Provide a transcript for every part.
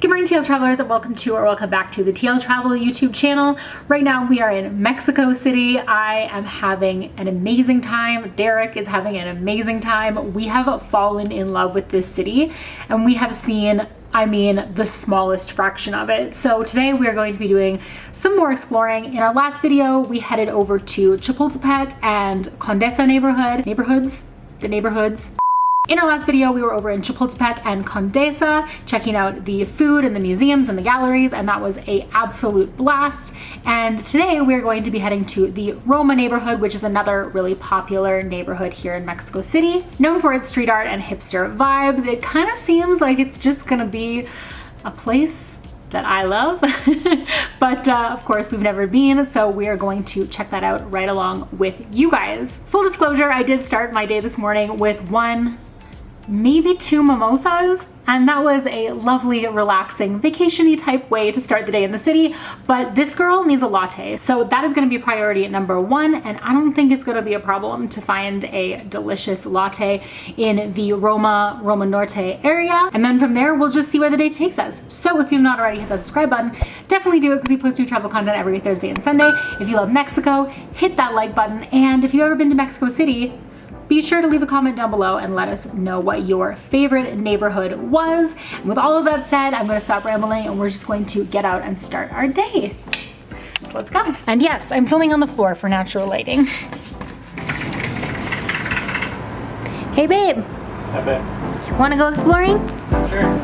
Good morning, TL Travelers, and welcome back to the TL Travel YouTube channel. Right now we are in Mexico City. I am having an amazing time. Derek is having an amazing time. We have fallen in love with this city and we have seen, the smallest fraction of it. So today we are going to be doing some more exploring. In our last video, we headed over to Chapultepec and Condesa neighborhoods. In our last video, we were over in Chapultepec and Condesa, checking out the food and the museums and the galleries, and that was an absolute blast. And today we're going to be heading to the Roma neighborhood, which is another really popular neighborhood here in Mexico City. Known for its street art and hipster vibes, it kind of seems like it's just gonna be a place that I love. But of course we've never been, so we are going to check that out right along with you guys. Full disclosure, I did start my day this morning with maybe two mimosas, and that was a lovely, relaxing, vacation-y type way to start the day in the city, but this girl needs a latte. So that is gonna be priority at number one, and I don't think it's gonna be a problem to find a delicious latte in the Roma Norte area. And then from there, we'll just see where the day takes us. So if you've not already hit the subscribe button, definitely do it because we post new travel content every Thursday and Sunday. If you love Mexico, hit that like button. And if you've ever been to Mexico City, be sure to leave a comment down below and let us know what your favorite neighborhood was. And with all of that said, I'm gonna stop rambling and we're just going to get out and start our day. So let's go. And yes, I'm filming on the floor for natural lighting. Hey babe. Hi babe. Wanna go exploring? Sure.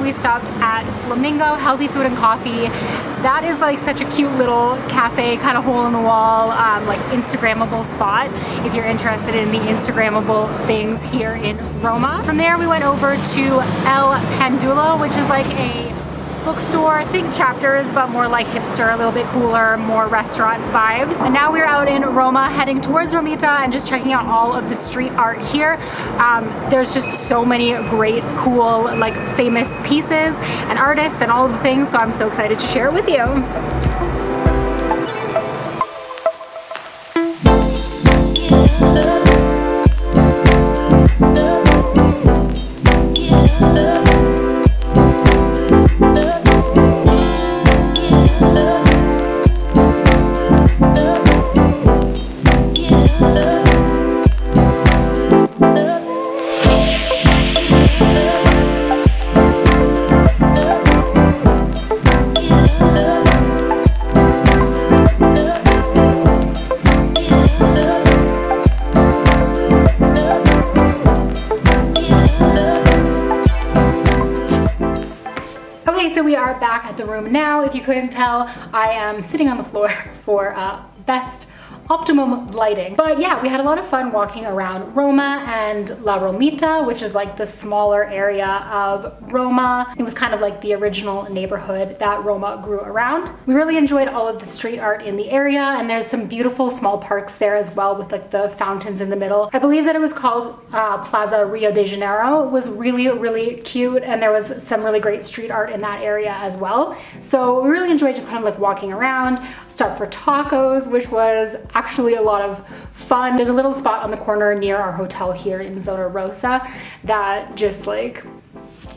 We stopped at Flamingo Healthy Food and Coffee. That is like such a cute little cafe, kind of hole in the wall, like Instagrammable spot if you're interested in the Instagrammable things here in Roma. From there we went over to El Pendulo, which is like a bookstore, think chapters, but more like hipster, a little bit cooler, more restaurant vibes. And now we're out in Roma heading towards Romita and just checking out all of the street art here. There's just so many great, cool, like famous pieces and artists and all of the things, so I'm so excited to share it with you. So we are back at the room now. If you couldn't tell, I am sitting on the floor for best optimum lighting. But yeah, we had a lot of fun walking around Roma and La Romita, which is like the smaller area of Roma. It was kind of like the original neighborhood that Roma grew around. We really enjoyed all of the street art in the area, and there's some beautiful small parks there as well with like the fountains in the middle. I believe that it was called Plaza Rio de Janeiro. It was really, really cute, and there was some really great street art in that area as well. So we really enjoyed just kind of like walking around. Stopped for tacos, which was actually a lot of fun. There's a little spot on the corner near our hotel here in Zona Rosa that just like,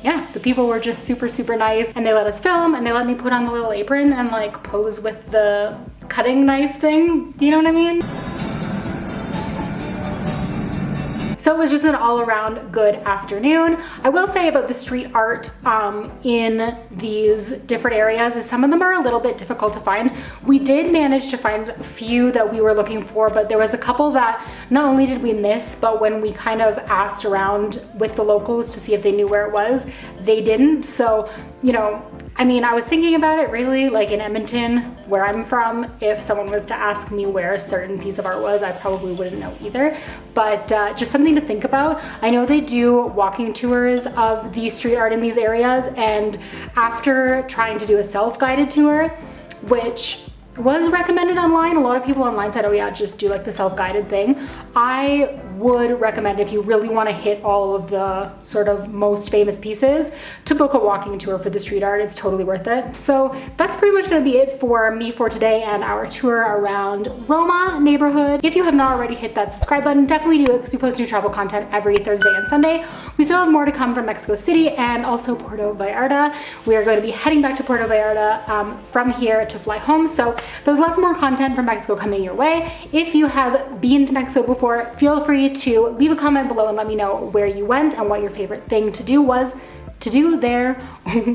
yeah, the people were just super, super nice, and they let us film and they let me put on the little apron and like pose with the cutting knife thing. You know what I mean? So it was just an all-around good afternoon. I will say about the street art in these different areas is some of them are a little bit difficult to find. We did manage to find a few that we were looking for, but there was a couple that not only did we miss, but when we kind of asked around with the locals to see if they knew where it was, they didn't. So, you know, I mean, I was thinking about it really, like in Edmonton, where I'm from, if someone was to ask me where a certain piece of art was, I probably wouldn't know either. But just something to think about. I know they do walking tours of the street art in these areas, and after trying to do a self-guided tour, which was recommended online, a lot of people online said, oh yeah, just do like the self-guided thing. I would recommend, if you really want to hit all of the sort of most famous pieces, to book a walking tour for the street art. It's totally worth it. So that's pretty much going to be it for me for today and our tour around Roma neighborhood. If you have not already hit that subscribe button, definitely do it, because we post new travel content every Thursday and Sunday. We still have more to come from Mexico City and also Puerto Vallarta. We are going to be heading back to Puerto Vallarta from here to fly home. So there's lots more content from Mexico coming your way. If you have been to Mexico before, feel free to leave a comment below and let me know where you went and what your favorite thing to do there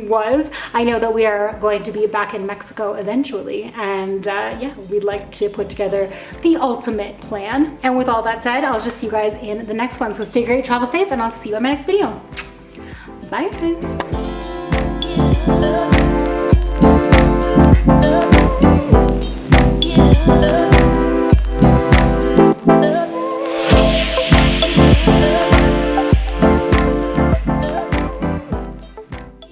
was. I know that we are going to be back in Mexico eventually, and yeah, we'd like to put together the ultimate plan. And with all that said, I'll just see you guys in the next one. So stay great, travel safe, and I'll see you in my next video. Bye guys.